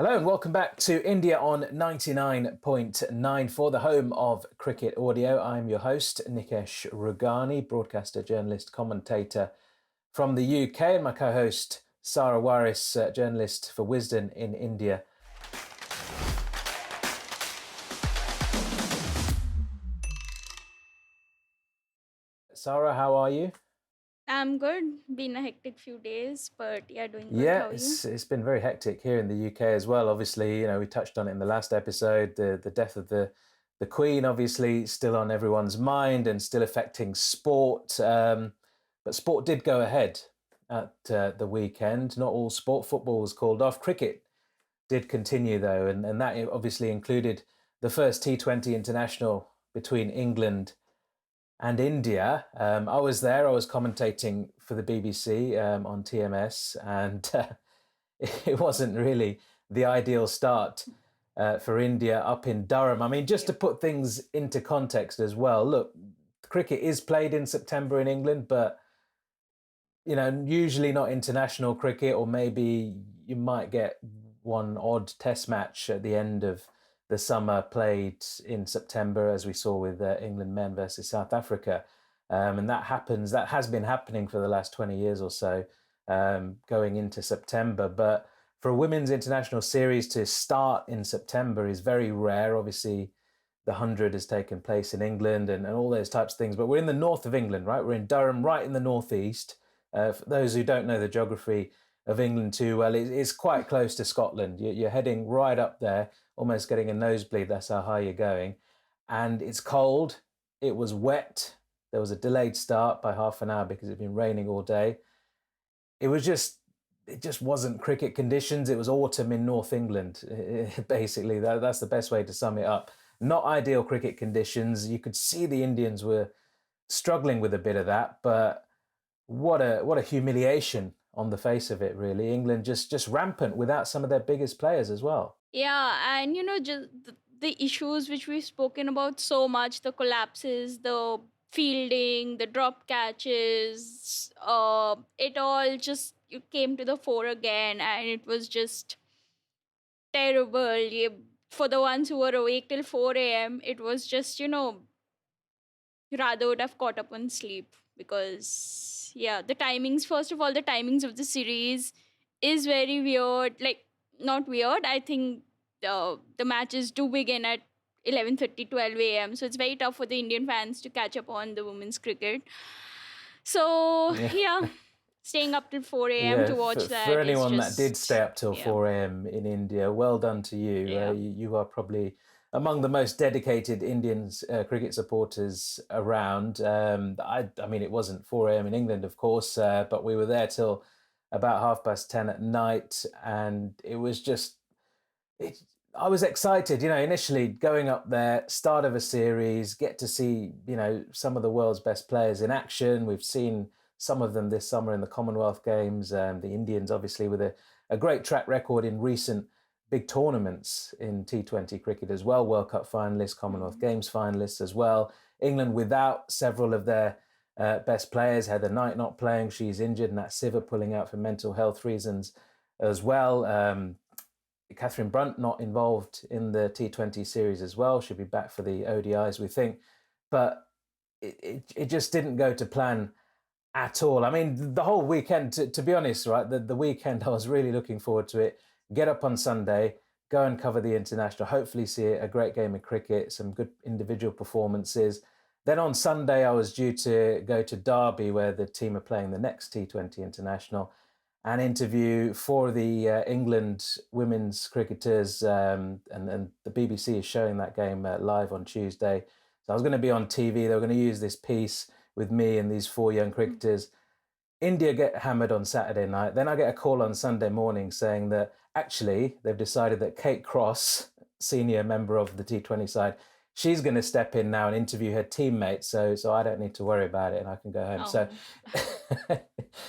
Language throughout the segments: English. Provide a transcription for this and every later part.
Hello and welcome back to India on 99.9 for the home of cricket audio. I'm your host, Nikesh Rugani, broadcaster, journalist, commentator from the UK, and my co-host, Sarah Waris, journalist for Wisden in India. Sarah, how are you? I'm good. Been a hectic few days, but yeah, doing good. Yeah, How are you? it's been very hectic here in the UK as well. Obviously, we touched on it in the last episode. The death of the Queen, obviously, still on everyone's mind and still affecting sport. But sport did go ahead at the weekend. Not all sport. Football was called off. Cricket did continue though, and that obviously included the first T20 international between England and India. I was there. I was commentating for the BBC on TMS, and it wasn't really the ideal start for India up in Durham. I mean, just to Yep. put things into context as well, look, cricket is played in September in England, but usually not international cricket, or maybe you might get one odd test match at the end of the summer played in September, as we saw with England men versus South Africa. And that has been happening for the last 20 years or so, going into September. But for a women's international series to start in September is very rare. Obviously, the 100 has taken place in England and all those types of things. But we're in the north of England, right? We're in Durham, right in the northeast. For those who don't know the geography of England too well, it's quite close to Scotland. You're heading right up there, almost getting a nosebleed. That's how high you're going. And it's cold. It was wet. There was a delayed start by half an hour because it'd been raining all day. It was just it just wasn't cricket conditions. It was autumn in North England, basically. That's the best way to sum it up. Not ideal cricket conditions. You could see the Indians were struggling with a bit of that, but what a humiliation on the face of it, really. England just rampant without some of their biggest players as well. Yeah, and just the issues which we've spoken about so much, the collapses, the fielding, the drop catches, it all just came to the fore again, and it was just terrible. For the ones who were awake till 4 a.m., it was just, rather would have caught up on sleep because yeah, the timings, first of all, the timings of the series is very weird. Like, not weird, I think the matches do begin at 11:30, 12 a.m., so it's very tough for the Indian fans to catch up on the women's cricket. So Yeah. yeah, staying up till 4 a.m. Yeah, to watch for that is anyone that did stay just, up till yeah, 4 a.m. in India, well done to you. yeah. You are probably among the most dedicated Indian cricket supporters around. I mean, it wasn't 4 a.m. in England, of course, but we were there till about 10:30 at night, and it was just it. I was excited, initially going up there, start of a series, get to see, some of the world's best players in action. We've seen some of them this summer in the Commonwealth Games. The Indians, obviously, with a great track record in recent big tournaments in T20 cricket as well. World Cup finalists, Commonwealth Mhm. Games finalists as well. England without several of their best players. Heather Knight not playing, she's injured, and that's Siva pulling out for mental health reasons as well. Catherine Brunt not involved in the T20 series as well. She'll be back for the ODIs, we think. But it just didn't go to plan at all. I mean, the whole weekend, to be honest, right, the weekend, I was really looking forward to it. Get up on Sunday, go and cover the international, hopefully see a great game of cricket, some good individual performances. Then on Sunday, I was due to go to Derby, where the team are playing the next T20 international, and interview for the England women's cricketers. And the BBC is showing that game live on Tuesday. So I was going to be on TV. They were going to use this piece with me and these four young cricketers. India get hammered on Saturday night. Then I get a call on Sunday morning saying that actually they've decided that Kate Cross, senior member of the T20 side, she's going to step in now and interview her teammates. So I don't need to worry about it and I can go home. So Oh.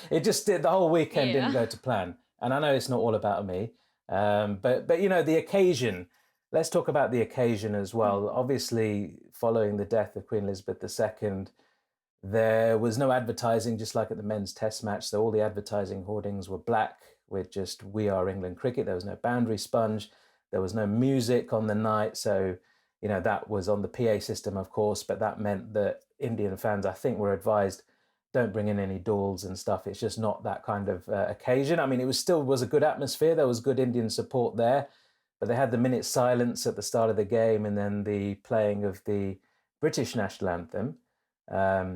it just did. The whole weekend didn't Yeah. go to plan. And I know it's not all about me, but the occasion. Let's talk about the occasion as well. Obviously, following the death of Queen Elizabeth II, there was no advertising, just like at the men's test match. So all the advertising hoardings were black with just "We Are England Cricket." There was no boundary sponge, there was no music on the night, so that was on the PA system, of course, but that meant that Indian fans, I think, were advised, don't bring in any dolls and stuff. It's just not that kind of occasion. I mean, it still was a good atmosphere. There was good Indian support there, but they had the minute silence at the start of the game and then the playing of the British national anthem,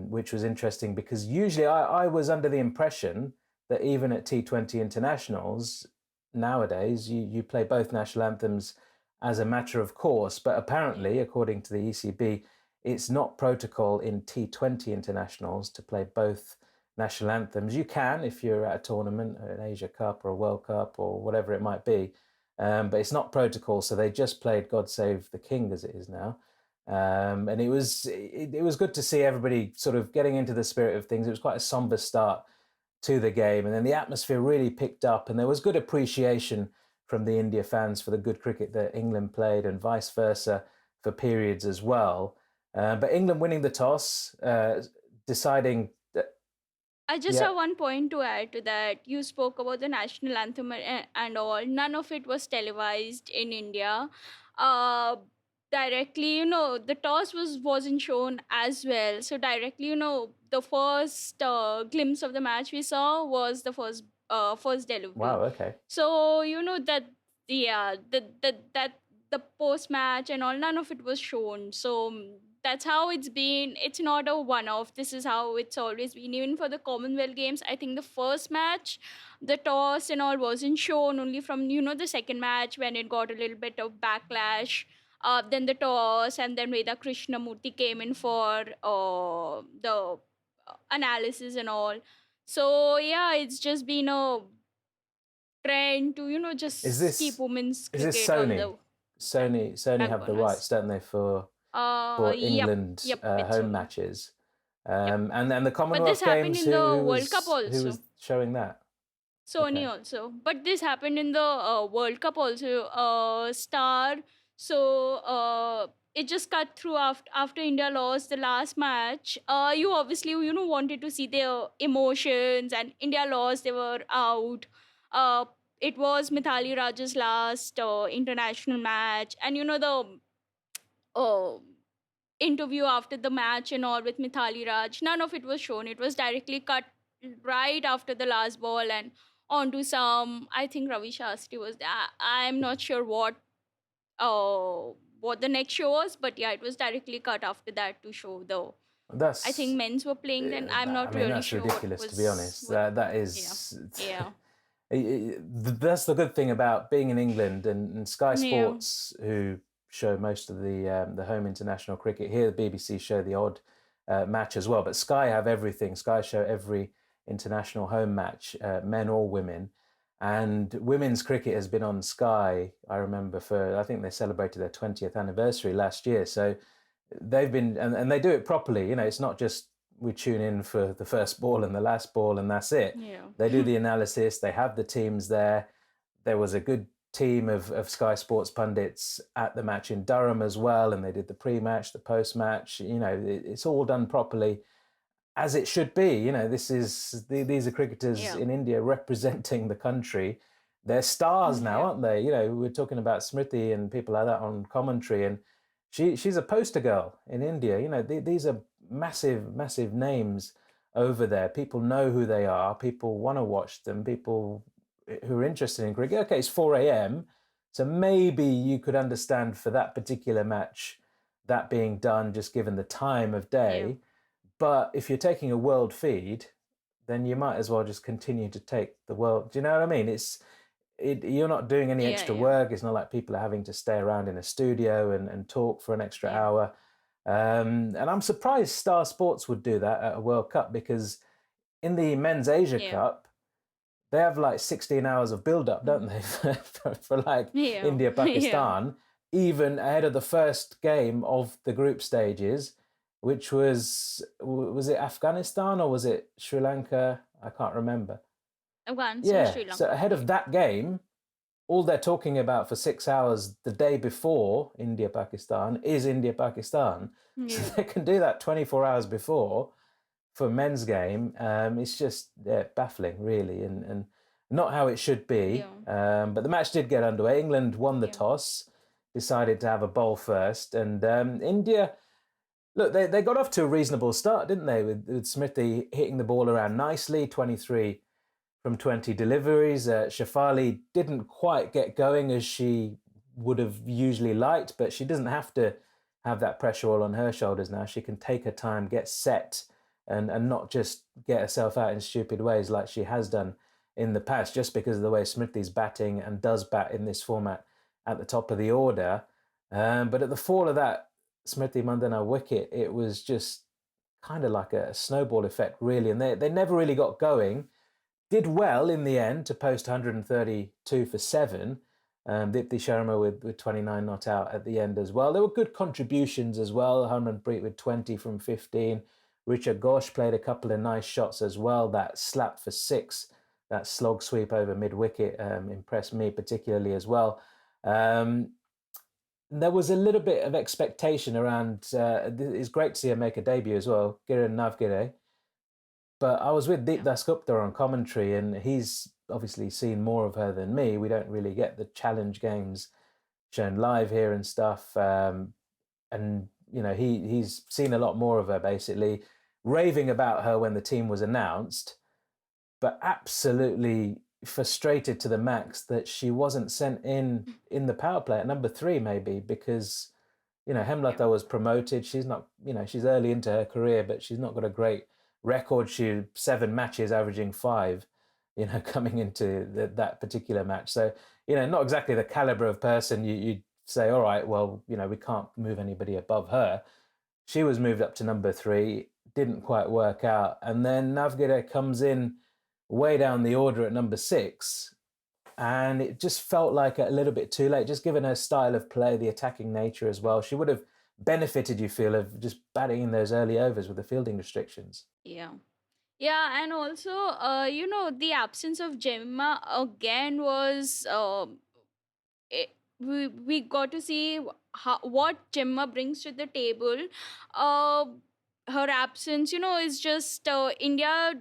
which was interesting because usually I was under the impression that even at T20 internationals nowadays, you play both national anthems as a matter of course. But apparently, according to the ECB, it's not protocol in T20 internationals to play both national anthems. You can if you're at a tournament, an Asia Cup or a World Cup or whatever it might be, but it's not protocol. So they just played "God Save the King" as it is now. And it was good to see everybody sort of getting into the spirit of things. It was quite a somber start to the game, and then the atmosphere really picked up, and there was good appreciation from the India fans for the good cricket that England played, and vice versa for periods as well. But England winning the toss, deciding that, I just yeah, have one point to add to that. You spoke about the national anthem and all. None of it was televised in India. Uh, Directly, the toss wasn't shown as well. So directly, the first glimpse of the match we saw was the first delivery. wow, okay. So that, yeah, that the post match and all, none of it was shown. So that's how it's been. It's not a one off. This is how it's always been. Even for the Commonwealth Games, I think the first match, the toss and all wasn't shown. Only from the second match when it got a little bit of backlash. Then the toss, and then Veda Krishnamurti came in for the analysis and all. So yeah, it's just been a trend to Is just keep this women's is this cricket on Sony? the Sony back have the burners. rights, don't they, for Yep, England yep, it's home Sony. matches? Yep. And then the But this Commonwealth happened Games, in the who World Cup was also. showing that? Sony Okay. also. But this happened in the World Cup also. Star. So it just cut through after India lost the last match. You obviously wanted to see their emotions, and India lost. They were out. Uh, it was Mithali Raj's last international match, and the uh, interview after the match and all with Mithali Raj, none of it was shown. It was directly cut right after the last ball and onto some. I think Ravi Shastri was there. I'm not sure what the next show was, but yeah, it was directly cut after that to show the. I That's think men's were playing then. I'm I not mean, really that's sure what ridiculous, to be was honest. what. That Yeah, is yeah, that's the good thing about being in England, and Sky yeah, Sports, who show most of the home international cricket here. The BBC show the odd match as well, but Sky have everything. Sky show every international home match, men or women. And women's cricket has been on Sky, I remember, I think they celebrated their 20th anniversary last year. So they've been, and they do it properly. It's not just we tune in for the first ball and the last ball and that's it. yeah, They do the analysis, they have the teams there. There was a good team of Sky Sports pundits at the match in Durham as well, and they did the pre-match, the post-match. It's all done properly, as it should be. These are cricketers yeah, in India representing the country. They're stars now, yeah, aren't they? We're talking about Smriti and people like that on commentary, and she's a poster girl in India. These are massive names over there. People know who they are. People want to watch them. People who are interested in cricket. Okay, it's 4 a.m., so maybe you could understand for that particular match that being done, just given the time of yeah, day. But if you're taking a world feed, then you might as well just continue to take the world. Do you know what I mean? You're not doing any yeah, extra yeah, work. It's not like people are having to stay around in a studio and talk for an extra yeah, hour. And I'm surprised Star Sports would do that at a World Cup, because in the Men's Asia yeah, Cup, they have like 16 hours of build up, don't they, for like yeah, India, yeah. Pakistan, even ahead of the first game of the group stages, which was it Afghanistan or was it Sri Lanka? I can't remember. Afghanistan, Yeah, Sri so Lanka. ahead Yeah, of that game, all they're talking about for 6 hours the day before India Pakistan is India Pakistan. So yeah, they can do that 24 hours before for men's game. It's just baffling, really. And not how it should be. But the match did get underway. England won the toss, decided to have a bowl first, and India. Look, they got off to a reasonable start, didn't they? With Smriti hitting the ball around nicely, 23 from 20 deliveries. Shafali didn't quite get going as she would have usually liked, but she doesn't have to have that pressure all on her shoulders now. She can take her time, get set, and not just get herself out in stupid ways like she has done in the past, just because of the way Smriti's batting and does bat in this format at the top of the order. But at the fall of that Smriti Mandhana wicket, it was just kind of like a snowball effect, really. And they never really got going. Did well in the end to post 132 for 7. Dipti Sharma with 29 not out at the end as well. There were good contributions as well. Harmanpreet with 20 from 15. Richa Ghosh played a couple of nice shots as well. That slap for 6, that slog sweep over mid-wicket impressed me particularly as well. There was a little bit of expectation around, it's great to see her make a debut as well, Kiran Navgire. But I was with Deep Das Gupta on commentary, and he's obviously seen more of her than me. We don't really get the challenge games shown live here and stuff. And, he's seen a lot more of her, basically, raving about her when the team was announced, but absolutely frustrated to the max that she wasn't sent in the power play at number 3, maybe, because, Hemlata was promoted. She's not, she's early into her career, but she's not got a great record. She 7 matches, averaging 5, coming into that particular match. So, not exactly the caliber of person you'd say, all right, well, we can't move anybody above her. She was moved up to number 3, didn't quite work out. And then Navgire comes in way down the order at number 6. And it just felt like a little bit too late, just given her style of play, the attacking nature as well. She would have benefited, you feel, of just batting in those early overs with the fielding restrictions. Yeah. Yeah, and also, the absence of Gemma again was we got to see what Gemma brings to the table. Uh, Her absence, is just India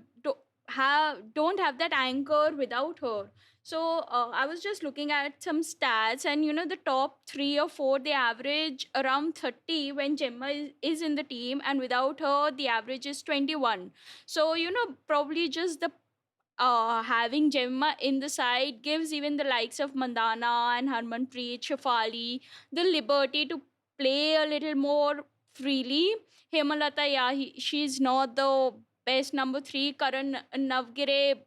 don't have that anchor without her. So I was just looking at some stats, and the top 3 or 4 they average around 30 when Gemma is in the team, and without her the average is 21. So probably just the having Gemma in the side gives even the likes of Mandana and Harmanpreet, Shafali the liberty to play a little more freely. Hemalata, yeah, she's not the best number 3. Karan Navgire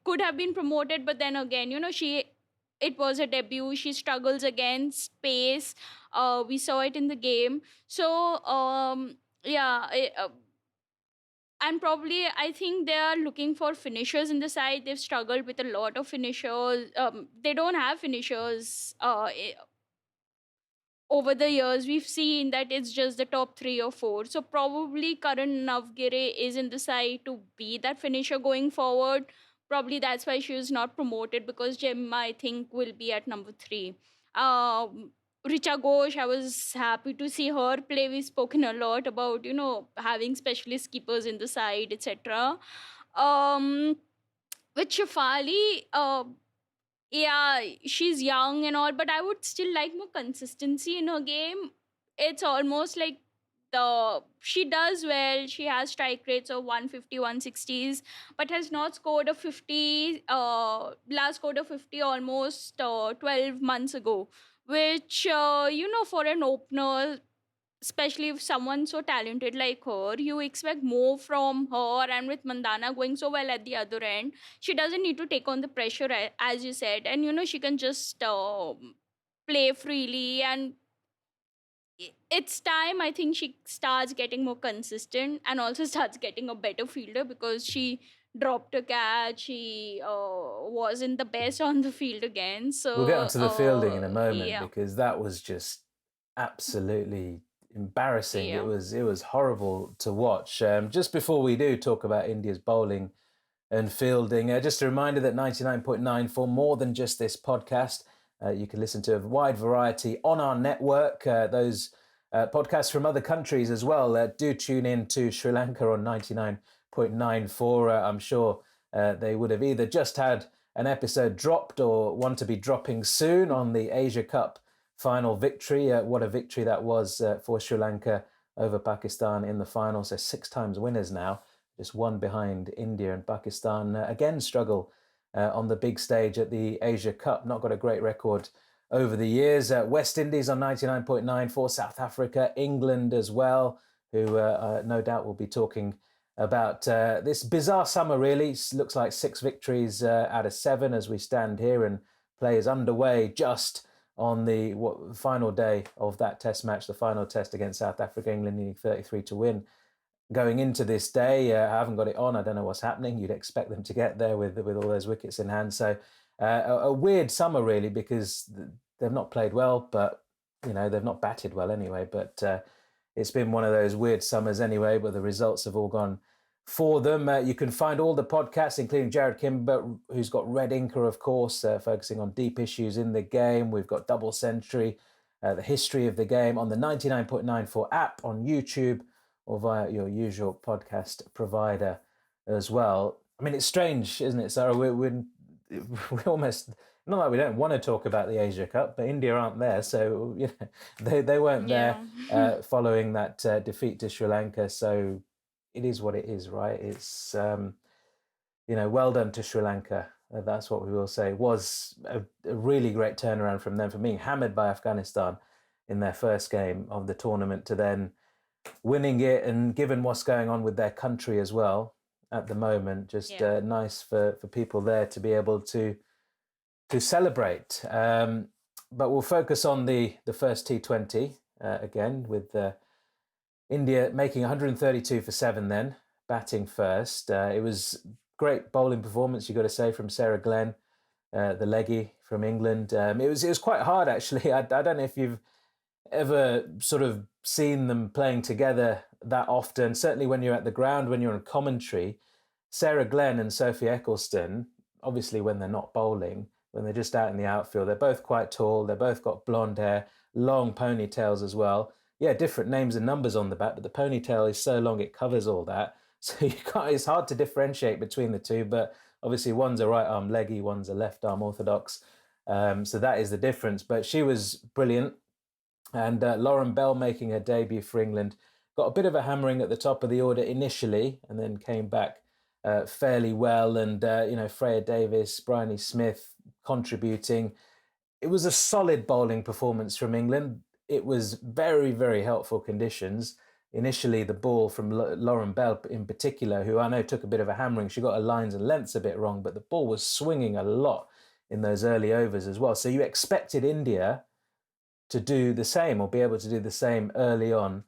could have been promoted, but then again, it was a debut. She struggles against pace. We saw it in the game. So, yeah. And probably I think they are looking for finishers in the side. They've struggled with a lot of finishers. They don't have finishers over the years. We've seen that it's just the top 3 or 4. So probably Karan Navgire is in the side to be that finisher going forward. Probably that's why she was not promoted, because Gemma, I think, will be at number 3. Richa Ghosh, I was happy to see her play. We've spoken a lot about, having specialist keepers in the side, etc. With Shafali, yeah, she's young and all, but I would still like more consistency in her game. It's almost like she does well. She has strike rates of 150, 160s, but has not scored a 50. Last scored a 50 almost 12 months ago, which for an opener, especially if someone so talented like her, you expect more from her. And with Mandana going so well at the other end, she doesn't need to take on the pressure, as you said, and she can just play freely. And it's time, I think, she starts getting more consistent and also starts getting a better fielder, because she dropped a catch. She wasn't the best on the field again. So we'll get onto the fielding in a moment, yeah. because that was just absolutely embarrassing. Yeah. It was horrible to watch. Just before we do talk about India's bowling and fielding, just a reminder that 99.9, for more than just this podcast, you can listen to a wide variety on our network. Those podcasts from other countries as well. Do tune in to Sri Lanka on 99.9 for, I'm sure, they would have either just had an episode dropped or one to be dropping soon on the Asia Cup final victory. What a victory that was for Sri Lanka over Pakistan in the final. So 6 times winners now, just one behind India, and Pakistan again struggle on the big stage at the Asia Cup. Not got a great record over the years. West Indies on 99.9 for South Africa, England as well, who no doubt will be talking about this bizarre summer, really. Looks like 6 victories out of 7 as we stand here, and play is underway just on the final day of that test match, the final test against South Africa. England needing 33 to win. Going into this day, I haven't got it on. I don't know what's happening. You'd expect them to get there with all those wickets in hand. So a weird summer, really, because they've not played well, but they've not batted well anyway. But it's been one of those weird summers anyway, but the results have all gone for them. You can find all the podcasts, including Jared Kimber, who's got Red Inker, of course, focusing on deep issues in the game. We've got Double Century, the history of the game on the 99.94 app on YouTube, or via your usual podcast provider as well. I mean, it's strange, isn't it, Sarah? We almost, not that we don't want to talk about the Asia Cup, but India aren't there, so they weren't there following that defeat to Sri Lanka. So it is what it is, right? It's well done to Sri Lanka. That's what we will say. It was a really great turnaround from them, from being hammered by Afghanistan in their first game of the tournament to then winning it, and given what's going on with their country as well at the moment, just nice for people there to be able to celebrate. But we'll focus on the first T20 again, with India making 132 for 7 then, batting first. It was great bowling performance, you've got to say, from Sarah Glenn, the leggy from England. It was quite hard, actually. I don't know if you've ever sort of seen them playing together that often. Certainly when you're at the ground, when you're on commentary, Sarah Glenn and Sophie Ecclestone, obviously when they're not bowling, when they're just out in the outfield, they're both quite tall, they've both got blonde hair, long ponytails as well. Yeah, different names and numbers on the back, but the ponytail is so long it covers all that. So it's hard to differentiate between the two, but obviously one's a right arm leggy, one's a left arm orthodox. So that is the difference. But she was brilliant. And Lauren Bell making her debut for England. Got a bit of a hammering at the top of the order initially, and then came back fairly well. And, Freya Davis, Bryony Smith contributing. It was a solid bowling performance from England. It was very, very helpful conditions. Initially, the ball from Lauren Bell in particular, who I know took a bit of a hammering. She got her lines and lengths a bit wrong, but the ball was swinging a lot in those early overs as well. So you expected India to do the same, or be able to do the same early on.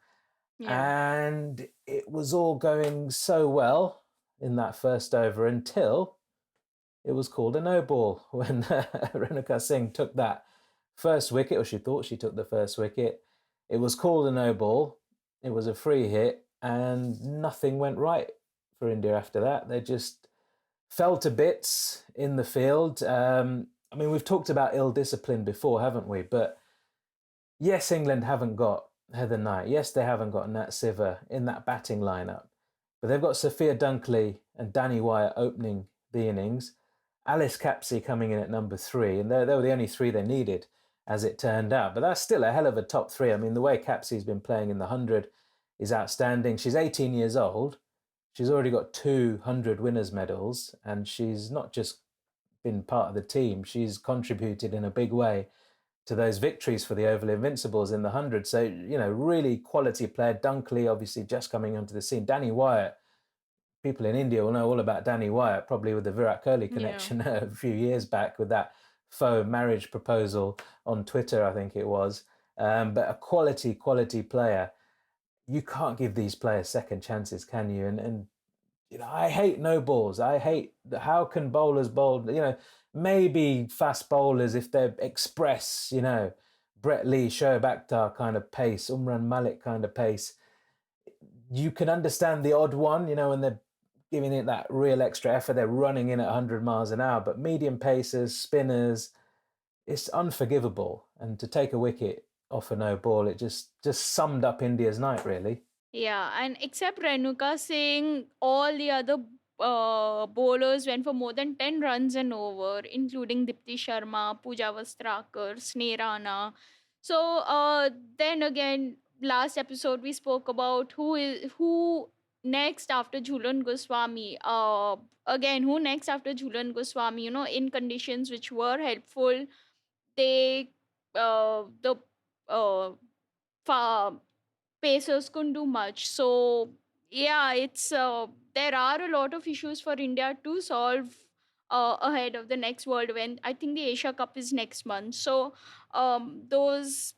And it was all going so well in that first over until it was called a no ball when Renuka Singh took that first wicket, or she thought she took the first wicket. It was called a no ball. It was a free hit, and nothing went right for India after that. They just fell to bits in the field. We've talked about ill discipline before, haven't we? But yes, England haven't got Heather Knight. Yes, they haven't got Nat Siver in that batting lineup. But they've got Sophia Dunkley and Danny Wyatt opening the innings. Alice Capsey coming in at number 3. And they were the only 3 they needed, as it turned out. But that's still a hell of a top 3. I mean, the way Capsey's been playing in the 100 is outstanding. She's 18 years old. She's already got 200 winners' medals. And she's not just been part of the team. She's contributed in a big way to those victories for the Oval Invincibles in the 100. So, really quality player. Dunkley, obviously, just coming onto the scene. Danny Wyatt, people in India will know all about Danny Wyatt, probably with the Virat Kohli connection a few years back with that faux marriage proposal on Twitter, I think it was. But a quality player. You can't give these players second chances, can you? And I hate no balls. I hate, how can bowlers bowl, maybe fast bowlers if they express, Brett Lee, Shoaib Akhtar kind of pace, Umran Malik kind of pace. You can understand the odd one, when they're giving it that real extra effort, they're running in at 100 miles an hour. But medium pacers, spinners, it's unforgivable. And to take a wicket off a no ball, it just summed up India's night, really. Yeah, and except Renuka Singh, all the other bowlers went for more than 10 runs and over, including Dipti Sharma, Pooja Vastrakar, Sneh Rana. So then again, last episode we spoke about who next after Jhulan Goswami. Again, who next after Jhulan Goswami? In conditions which were helpful, they the uh, fa- Pacers couldn't do much. So yeah, it's there are a lot of issues for India to solve ahead of the next world event. I think the Asia Cup is next month. So those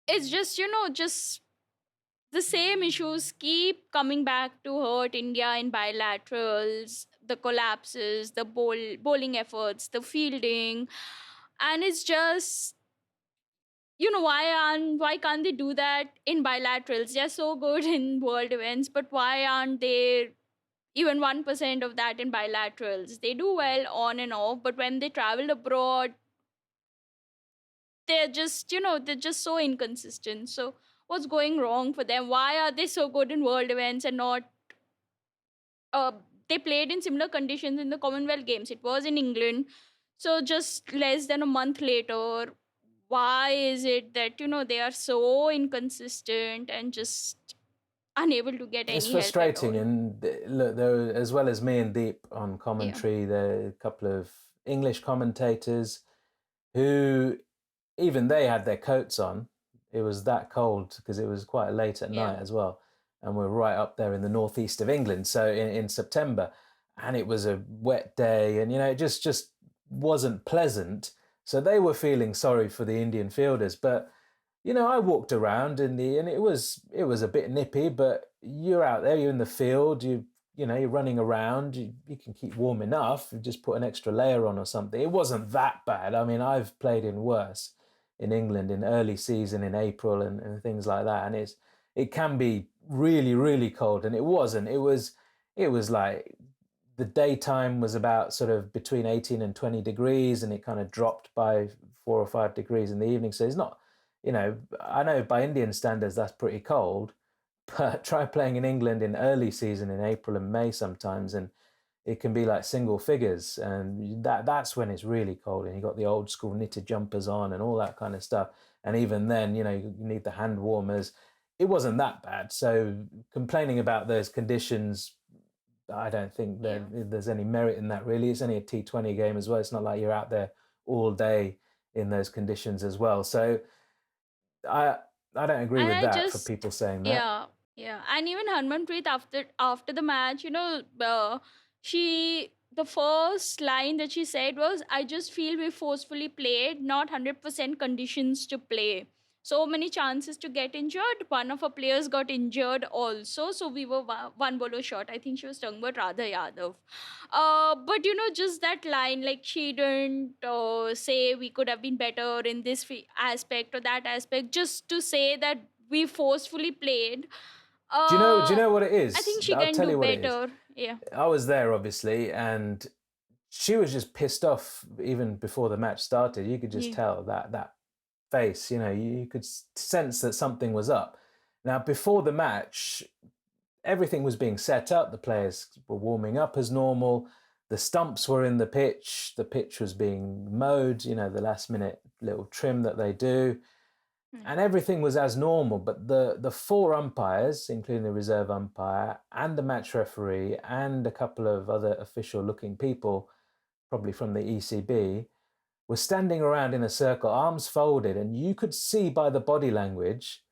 it's just just the same issues keep coming back to hurt India in bilaterals, the collapses, the bowling efforts, the fielding, and it's just why can't they do that in bilaterals? They're so good in world events, but why aren't they even 1% of that in bilaterals? They do well on and off, but when they travel abroad, they're just so inconsistent. So what's going wrong for them? Why are they so good in world events and not uh, they played in similar conditions in the Commonwealth Games. It was in England. So just less than a month later, why is it that they are so inconsistent and just unable to get It's any help at frustrating, all? and look, there as well as me and Deep on Yeah. commentary, there are a couple of English commentators who even they had their coats on. It was that cold because it was quite late at Yeah. night as well, and we're right up there in the northeast of England. So in September, and it was a wet day, and it just wasn't pleasant. So they were feeling sorry for the Indian fielders, but I walked around and it was a bit nippy, but you're out there, you're in the field, you're running around, you can keep warm enough. You just put an extra layer on or something. It wasn't that bad. I mean, I've played in worse in England in early season in April and things like that, and it can be really really cold, and it wasn't. It was like the daytime was about sort of between 18 and 20 degrees, and it kind of dropped by 4 or 5 degrees in the evening. So it's not, I know by Indian standards that's pretty cold, but try playing in England in early season in April and May sometimes, and it can be like single figures, and that's when it's really cold, and you got the old school knitted jumpers on and all that kind of stuff. And even then, you need the hand warmers. It wasn't that bad. So complaining about those conditions, I don't think that Yeah. there's any merit in that really. It's only a T20 game as well. It's not like you're out there all day in those conditions as well. So I I don't agree And with I that for just people saying that. yeah, yeah. And even Harmanpreet after the match, she the first line that she said was, "I just feel we forcefully played, not 100% conditions to play. So many chances to get injured. One of our players got injured also, so we were one bowler short." I think she was talking about Radha Yadav. But just that line, like she didn't say we could have been better in this aspect or that aspect, just to say that we forcefully played. Do you know what it I is? think she I'll can tell do you what it is. better. Yeah. I was there obviously, and she was just pissed off even before the match started. You could just Yeah. tell that face, you could sense that something was up. Now, before the match, everything was being set up. The players were warming up as normal. The stumps were in the pitch. The pitch was being mowed, the last minute little trim that they do. Hmm. And everything was as normal. But the four umpires, including the reserve umpire and the match referee and a couple of other official looking people, probably from the ECB, were standing around in a circle, arms folded. And you could see by the body language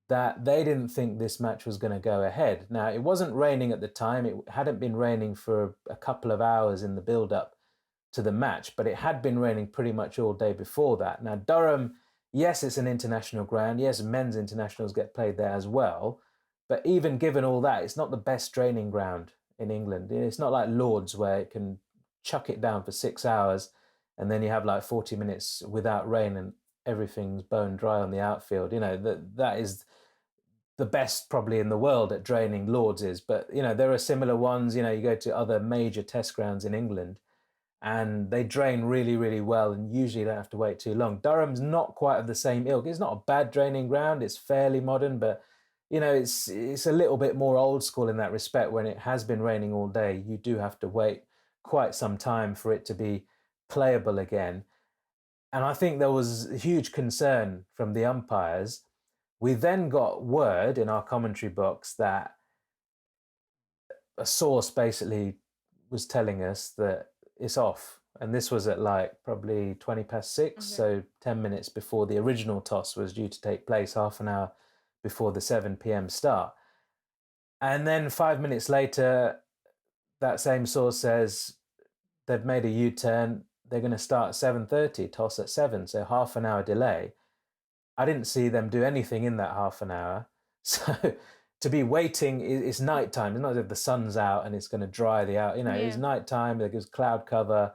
that they didn't think this match was going to go ahead. Now, it wasn't raining at the time. It hadn't been raining for a couple of hours in the build up to the match, but it had been raining pretty much all day before that. Now, Durham, yes, it's an international ground. Yes, men's internationals get played there as well. But even given all that, it's not the best training ground in England. It's not like Lords where it can chuck it down for 6 hours and then you have like 40 minutes without rain and everything's bone dry on the outfield. That is the best probably in the world at draining Lords is. But there are similar ones. You go to other major test grounds in England and they drain really, really well, and usually don't have to wait too long. Durham's not quite of the same ilk. It's not a bad draining ground. It's fairly modern, but it's a little bit more old school in that respect. When it has been raining all day, you do have to wait quite some time for it to be playable again. And I think there was a huge concern from the umpires. We then got word in our commentary box that a source basically was telling us that it's off. And this was at like probably 20 past 6, Okay. so 10 minutes before the original toss was due to take place, half an hour before the 7 p.m. start. And then 5 minutes later, that same source says they've made a U-turn. They're going to start at 7:30, toss at 7, so half an hour delay. I didn't see them do anything in that half an hour. So to be waiting, it's nighttime. It's not as if the sun's out and it's going to dry the out. It's Yeah. nighttime. There's cloud cover.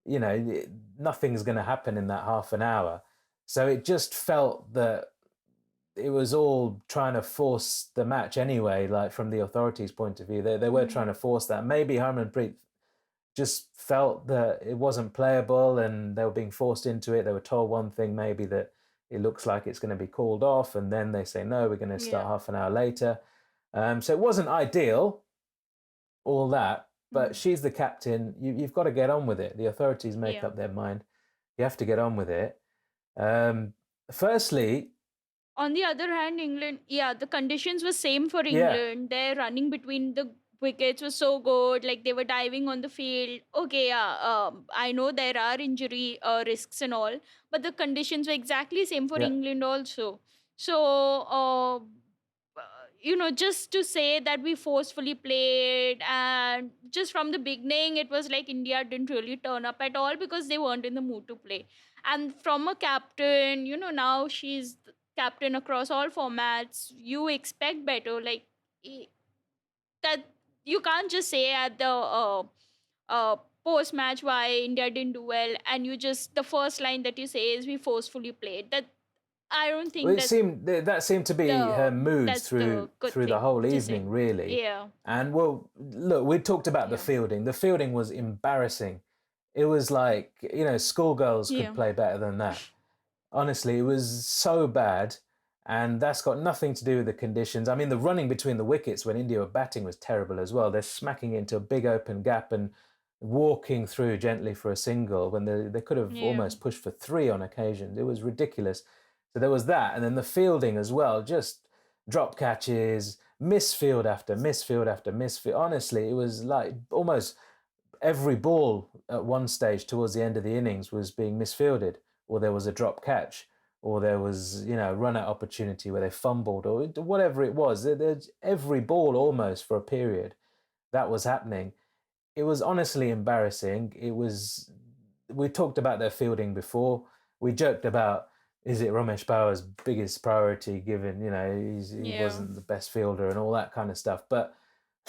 Nothing's going to happen in that half an hour. So it just felt that it was all trying to force the match anyway, like from the authorities' point of view. They were trying to force that. Maybe Harmanpreet just felt that it wasn't playable and they were being forced into it. They were told one thing, maybe that it looks like it's going to be called off, and then they say, no, we're going to start Yeah. half an hour later. So it wasn't ideal, all that, but she's the captain. You've got to get on with it. The authorities make Yeah. up their mind. You have to get on with it. Firstly, On the other hand, England, yeah, the conditions were same for yeah, England. Their running between the wickets was so good. Like they were diving on the field. Okay, yeah, I know there are injury risks and all, but the conditions were exactly same for yeah. England also. So, just to say that we forcefully played, and just from the beginning, it was like India didn't really turn up at all because they weren't in the mood to play. And from a captain, now she's captain across all formats, you expect better. Like that, you can't just say at the post match why India didn't do well, and you just the first line that you say is we forcefully played. That I don't Well, think it seemed that seemed to be her mood that's through the good through the thing whole to say. evening, really. Yeah, And well, look, we talked about the yeah, fielding. The fielding was embarrassing. It was like, schoolgirls could yeah, play better than that. Honestly, it was so bad, and that's got nothing to do with the conditions. I mean, the running between the wickets when India were batting was terrible as well. They're smacking into a big open gap and walking through gently for a single when they could have yeah, almost pushed for three on occasions. It was ridiculous. So there was that, and then the fielding as well, just drop catches, misfield after misfield after misfield. Honestly, it was like almost every ball at one stage towards the end of the innings was being misfielded, or there was a drop catch, or there was a run out opportunity where they fumbled, or whatever it was. There's every ball almost for a period that was happening. It was honestly embarrassing. We talked about their fielding before. We joked about, is it Ramesh Bauer's biggest priority, given he yeah, wasn't the best fielder and all that kind of stuff. But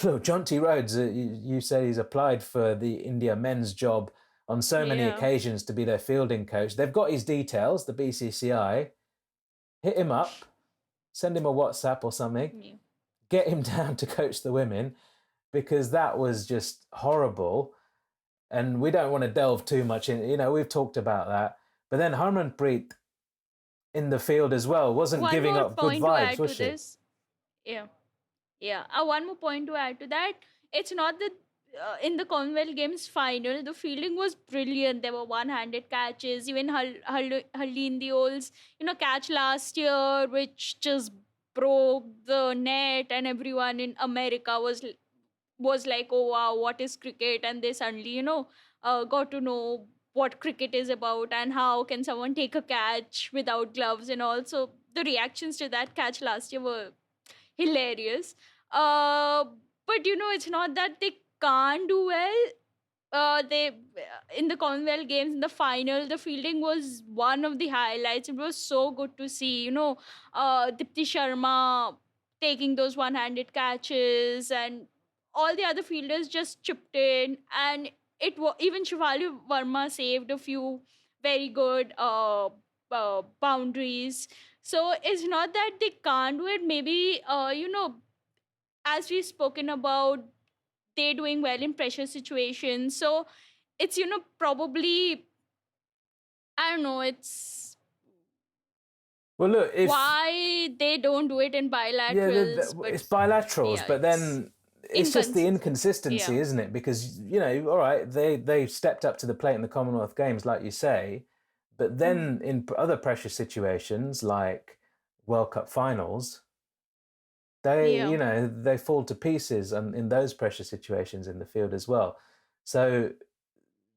look, John T. Rhodes, you said he's applied for the India men's job on so many yeah, occasions to be their fielding coach. They've got his details, the BCCI. Hit him up, send him a WhatsApp or something, yeah. get him down to coach the women, because that was just horrible. And we don't want to delve too much in. We've talked about that. But then Harmanpreet in the field as well wasn't One giving more up good point to vibes, add was to she? this. Yeah. Yeah, one more point to add to that. It's not that in the Commonwealth Games final, the fielding was brilliant. There were one-handed catches. Even Harleen Deol's, catch last year, which just broke the net, and everyone in America was like, "Oh wow, what is cricket?" And they suddenly, got to know what cricket is about and how can someone take a catch without gloves and all. So the reactions to that catch last year were hilarious. Uh, but it's not that they can't do well. They in the Commonwealth Games in the final, the fielding was one of the highlights. It was so good to see. Dipti Sharma taking those one-handed catches, and all the other fielders just chipped in, and even Shivali Verma saved a few very good boundaries. So it's not that they can't do it. Maybe as we've spoken about, they doing well in pressure situations. So it's probably, I don't know, it's Well, look, if Why they don't do it in yeah, bilaterals, but it's bilaterals, yeah, but it's then it's just the inconsistent. inconsistency, Yeah. isn't it? Because all right, they stepped up to the plate in the Commonwealth Games, like you say, but then Hmm. in other pressure situations like World Cup finals, they Yeah. they fall to pieces, and in those pressure situations in the field as well. So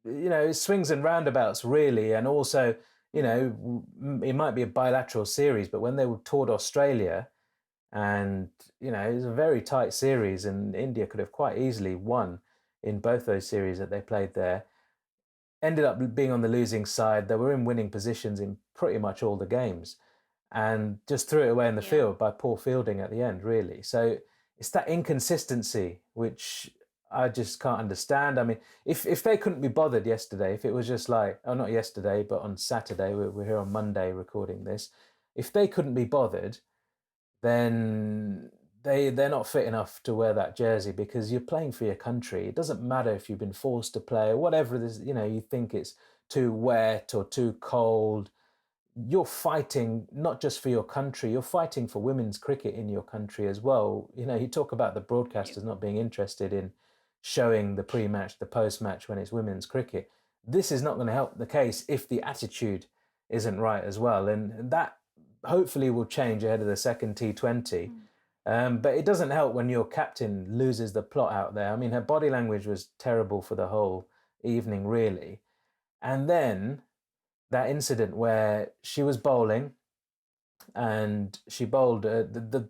it swings and roundabouts really, and also Hmm. it might be a bilateral series, but when they toured Australia and it was a very tight series, and India could have quite easily won in both those series that they played there. Ended up being on the losing side. They were in winning positions in pretty much all the games, and just threw it away in the Yeah. field by poor fielding at the end, really. So it's that inconsistency which I just can't understand. I mean, if they couldn't be bothered yesterday, if it was just like, oh, not yesterday, but on Saturday, we're here on Monday recording this. If they couldn't be bothered, then they're not fit enough to wear that jersey, because you're playing for your country. It doesn't matter if you've been forced to play or whatever it is, you think it's too wet or too cold. You're fighting not just for your country, you're fighting for women's cricket in your country as well. You talk about the Yeah. broadcasters not being interested in showing the pre-match, the post-match when it's women's cricket. This is not going to help the case if the attitude isn't right as well. And that hopefully will change ahead of the second T20. Mm. But it doesn't help when your captain loses the plot out there. I mean, her body language was terrible for the whole evening, really. And then that incident where she was bowling and she bowled, the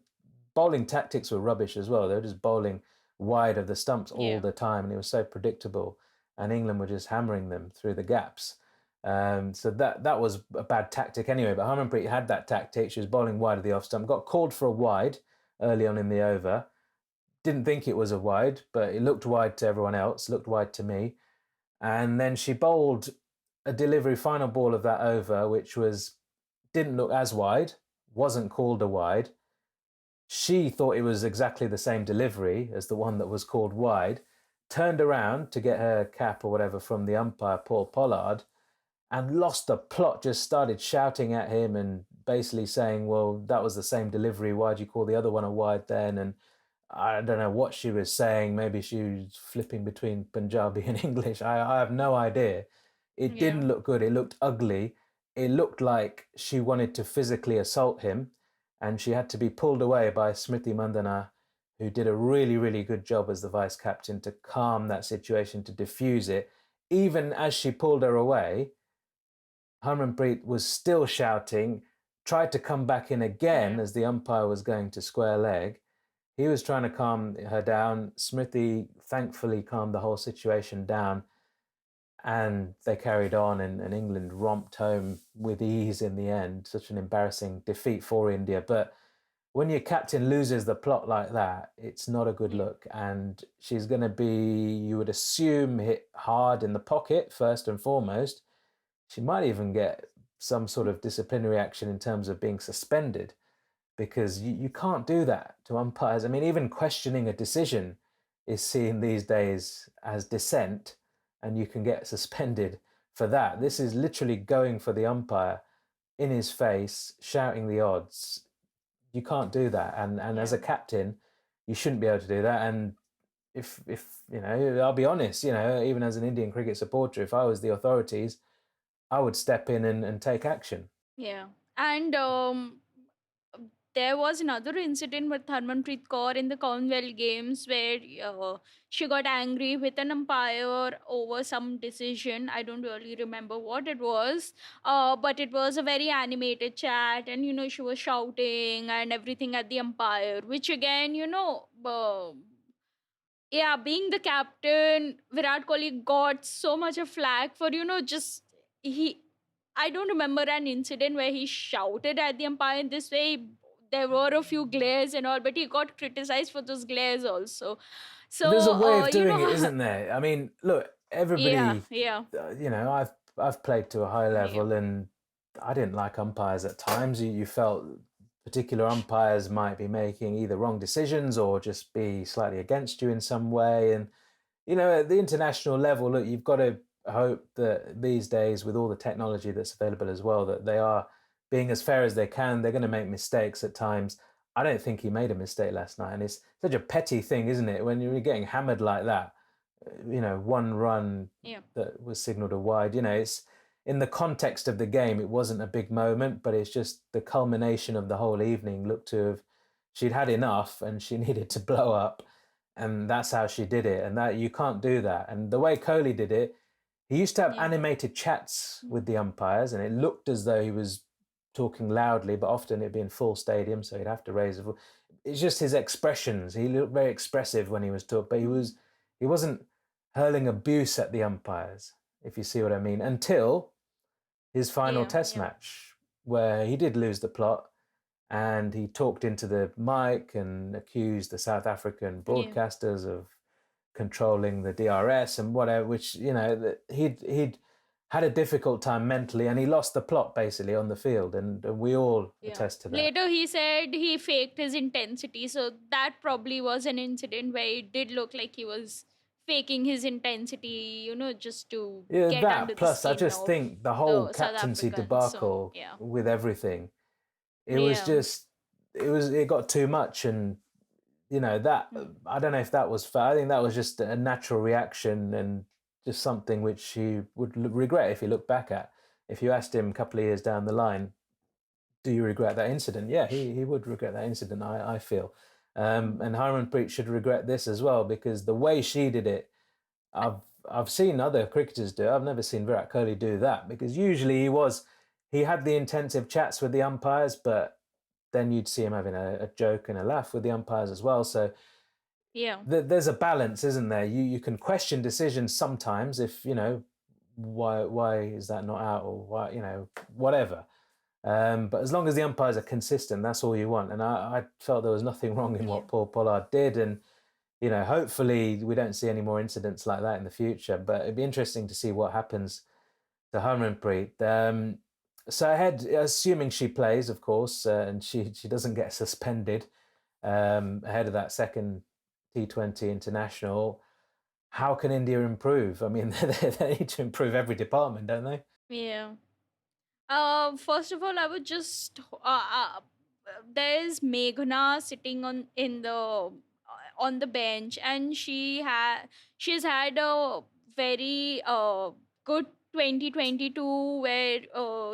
bowling tactics were rubbish as well. They were just bowling wide of the stumps all Yeah. the time, and it was so predictable. And England were just hammering them through the gaps. So that was a bad tactic anyway. But Harmanpreet had that tactic. She was bowling wide of the off stump, got called for a wide early on in the over. Didn't think it was a wide, but it looked wide to everyone else, looked wide to me. And then she bowled a delivery final ball of that over, which didn't look as wide, wasn't called a wide. She thought it was exactly the same delivery as the one that was called wide, turned around to get her cap or whatever from the umpire, Paul Pollard, and lost the plot, just started shouting at him and basically saying, well, that was the same delivery. Why'd you call the other one a wide then? And I don't know what she was saying. Maybe she was flipping between Punjabi and English. I have no idea. It Yeah. didn't look good. It looked ugly. It looked like she wanted to physically assault him, and she had to be pulled away by Smriti Mandana, who did a really, really good job as the vice captain to calm that situation, to diffuse it. Even as she pulled her away, Harmanpreet was still shouting, tried to come back in again Yeah. as the umpire was going to square leg. He was trying to calm her down. Smriti thankfully calmed the whole situation down, and they carried on, and England romped home with ease in the end. Such an embarrassing defeat for India. But when your captain loses the plot like that, it's not a good Yeah. look. And she's going to be, you would assume, hit hard in the pocket first and foremost. She might even get some sort of disciplinary action in terms of being suspended, because you can't do that to umpires. I mean, even questioning a decision is seen these days as dissent, and you can get suspended for that. This is literally going for the umpire in his face, shouting the odds. You can't do that, and as Yeah. a captain, you shouldn't be able to do that. And if I'll be honest, even as an Indian cricket supporter, if I was the authorities, I would step in and take action. Yeah. And there was another incident with Harmanpreet Kaur in the Commonwealth Games where she got angry with an umpire over some decision. I don't really remember what it was, but it was a very animated chat, and she was shouting and everything at the umpire, which again, yeah, being the captain, Virat Kohli got so much of flack for just he. I don't remember an incident where he shouted at the umpire in this way. There were a few glares and all, but he got criticized for those glares also. There's a So, way of doing it, isn't there? I mean, look, yeah, everybody, yeah, I've played to a high yeah, level, and I didn't like umpires at times. You felt particular umpires might be making either wrong decisions or just be slightly against you in some way. And at the international level, look, you've got to hope that these days, with all the technology that's available as well, that they are being as fair as they can. They're going to make mistakes at times. I don't think he made a mistake last night, and it's such a petty thing, isn't it? When you're getting hammered like that, one run Yeah. that was signaled a wide. It's in the context of the game, it wasn't a big moment, but it's just the culmination of the whole evening looked to have she'd had enough and she needed to blow up, and that's how she did it. And that you can't do that. And the way Kohli did it, he used to have Yeah. animated chats with the umpires, and it looked as though he was talking loudly, but often it'd be in full stadium, so he'd have to raise a voice. It's just his expressions. He looked very expressive when he was talking, but he wasn't hurling abuse at the umpires, if you see what I mean, until his final Yeah. test Yeah. match, where he did lose the plot and he talked into the mic and accused the South African Yeah. broadcasters of controlling the DRS and whatever, which, he'd had a difficult time mentally, and he lost the plot basically on the field, and we all Yeah. attest to that. Later, he said he faked his intensity. So that probably was an incident where it did look like he was faking his intensity, just to Yeah, get under that the plus I skin just of think the whole the South captaincy Africans. So, debacle yeah. with everything, it was Yeah. just it got too much, and that I don't know if that was fair. I think that was just a natural reaction and just something which he would regret if he looked back at. If you asked him a couple of years down the line, do you regret that incident? Yeah, he would regret that incident, I feel. And Harmanpreet should regret this as well, because the way she did it, I've seen other cricketers do. I've never seen Virat Kohli do that, because usually he had the intensive chats with the umpires, but then you'd see him having a joke and a laugh with the umpires as well. So Yeah. there's a balance, isn't there? You can question decisions sometimes if why is that not out, or why whatever. But as long as the umpires are consistent, that's all you want. And I felt there was nothing wrong in Yeah. what Paul Pollard did, and hopefully we don't see any more incidents like that in the future. But it'd be interesting to see what happens to Harmanpreet. So ahead, assuming she plays, of course, and she doesn't get suspended ahead of that second T20 international, how can India improve? I mean, they need to improve every department, don't they? Yeah. First of all, I would just there's Meghna sitting on the bench, and she's had a very good 2022 where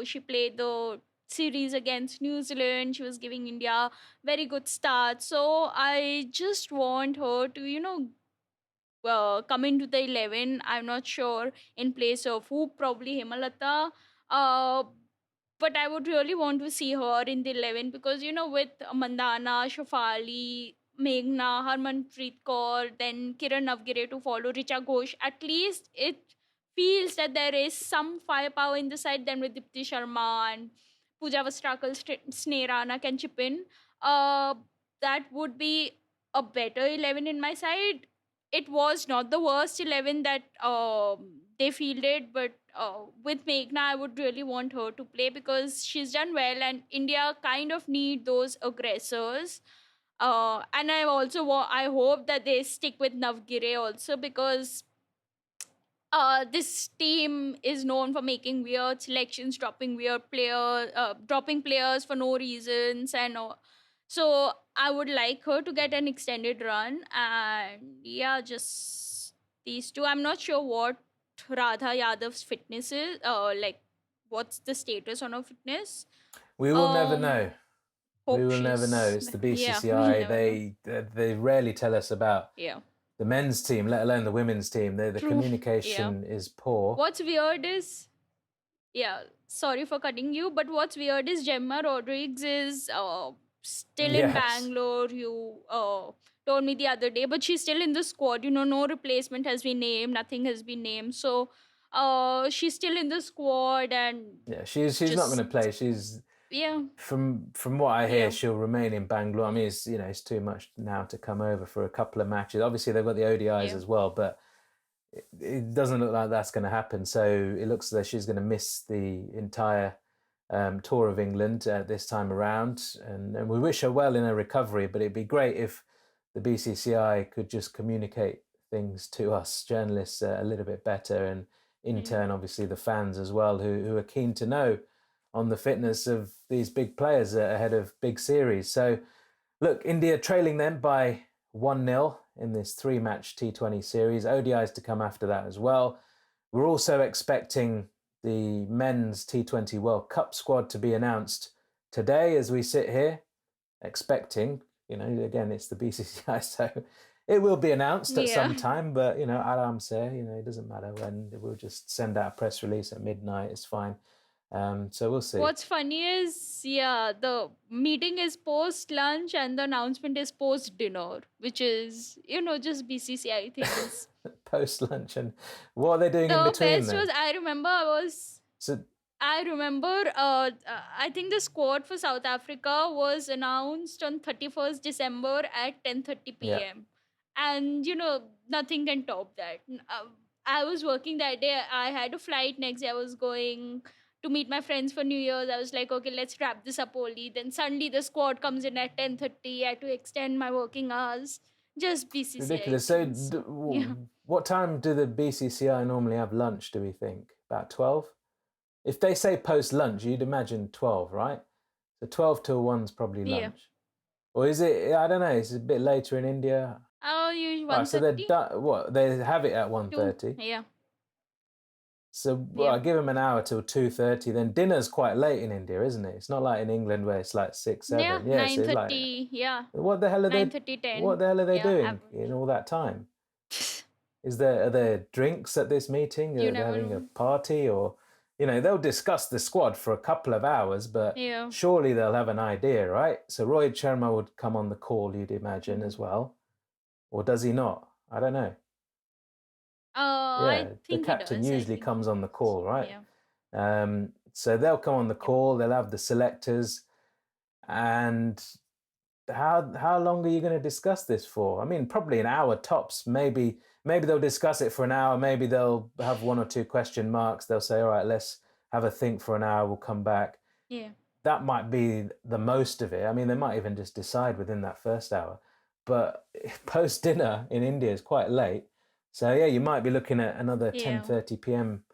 she played the series against New Zealand. She was giving India very good start. So I just want her to come into the 11. I'm not sure in place of who, probably Himalata. Uh, but I would really want to see her in the 11 because, with Mandana, Shafali, Meghna, Harmanpreet Kaur, then Kiran Navgire to follow, Richa Ghosh, at least it feels that there is some firepower in the side. Then with Dipti Sharma and Pooja Vastrakal, Sneha can chip in. Uh, that would be a better 11 in my side. It was not the worst 11 that they fielded, but with Meghna, I would really want her to play because she's done well, and India kind of need those aggressors. And I hope that they stick with Navgire also, because this team is known for making weird selections, dropping players for no reasons, and so I would like her to get an extended run, and yeah, just these two. I'm not sure what Radha Yadav's fitness is. Like, what's the status on her fitness? We will never Um, know. We Hope will never know. she's It's the yeah. We'll BCCI. never know. They rarely tell us about Yeah, the men's team, let alone the women's team. The true. Yeah. communication is poor. What's weird is, yeah, sorry for cutting you, but what's weird is Gemma Rodriguez is still in Yes. Bangalore. You told me the other day, but she's still in the squad. No replacement has been named, nothing has been named. So she's still in the squad, and Yeah, she's not going just, to play. She's yeah, from what I hear, yeah, she'll remain in Bangalore. I mean, it's too much now to come over for a couple of matches. Obviously, they've got the ODIs yeah. as well, but it doesn't look like that's going to happen. So it looks as though she's going to miss the entire tour of England this time around. And we wish her well in her recovery, but it'd be great if the BCCI could just communicate things to us journalists a little bit better, and in Mm. turn, obviously, the fans as well, who are keen to know on the fitness of these big players ahead of big series. So, look, India trailing them by 1-0 in this 3-match T20 series. ODIs to come after that as well. We're also expecting the men's T20 World Cup squad to be announced today as we sit here, expecting, again, it's the BCCI, so it will be announced at some time, but, aram se, it doesn't matter when. We'll just send out a press release at midnight. It's fine. So we'll see. What's funny is, the meeting is post-lunch and the announcement is post-dinner, which is, just BCCI things. Post-lunch. And what are they doing in between The best then? was, I remember I think the squad for South Africa was announced on 31st December at 10:30 p.m. And, nothing can top that. I was working that day. I had a flight next day. I was going to meet my friends for New Year's. I was like, okay, let's wrap this up early. Then suddenly the squad comes in at 10:30. I had to extend my working hours. Just BCCI. Ridiculous. So what time do the BCCI normally have lunch, do we think? About 12? If they say post-lunch, you'd imagine 12, right? So 12 till 1's probably lunch. Or is it, I don't know, it's a bit later in India. Oh, usually 1:30. Right, so they're done, what, they have it at 1:30? Yeah. So I give them an hour till 2:30. Then dinner's quite late in India, isn't it? It's not like in England where it's like 6, 7. Yeah, 9:30. What the hell are 9:30, 10. What the hell are they doing in all that time? Are there drinks at this meeting? Are they having a party? Or, they'll discuss the squad for a couple of hours, but surely they'll have an idea, right? So Rohit Sharma would come on the call, you'd imagine, as well. Or does he not? I don't know. I think the captain usually comes on the call, right? Yeah. So they'll come on the call. They'll have the selectors, and how long are you going to discuss this for? I mean, probably an hour tops. Maybe they'll discuss it for an hour. Maybe they'll have 1 or 2 question marks. They'll say, all right, let's have a think for an hour. We'll come back. Yeah. That might be the most of it. I mean, they might even just decide within that first hour. But post dinner in India is quite late. So, you might be looking at another 10:30 p.m.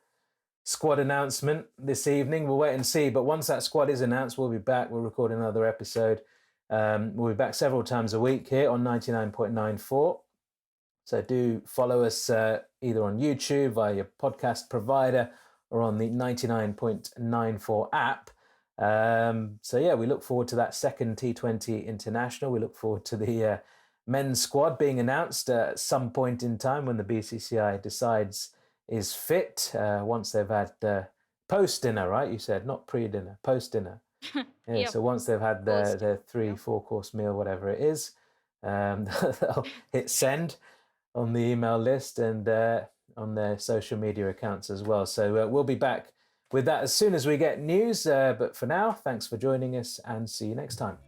squad announcement this evening. We'll wait and see. But once that squad is announced, we'll be back. We'll record another episode. We'll be back several times a week here on 99.94. So do follow us either on YouTube, via your podcast provider, or on the 99.94 app. We look forward to that second T20 International. We look forward to the men's squad being announced at some point in time when the BCCI decides is fit, once they've had post-dinner, right? You said, not pre-dinner, post-dinner. So once they've had their 3-4 course meal, whatever it is, they'll hit send on the email list and on their social media accounts as well. So we'll be back with that as soon as we get news. But for now, thanks for joining us and see you next time.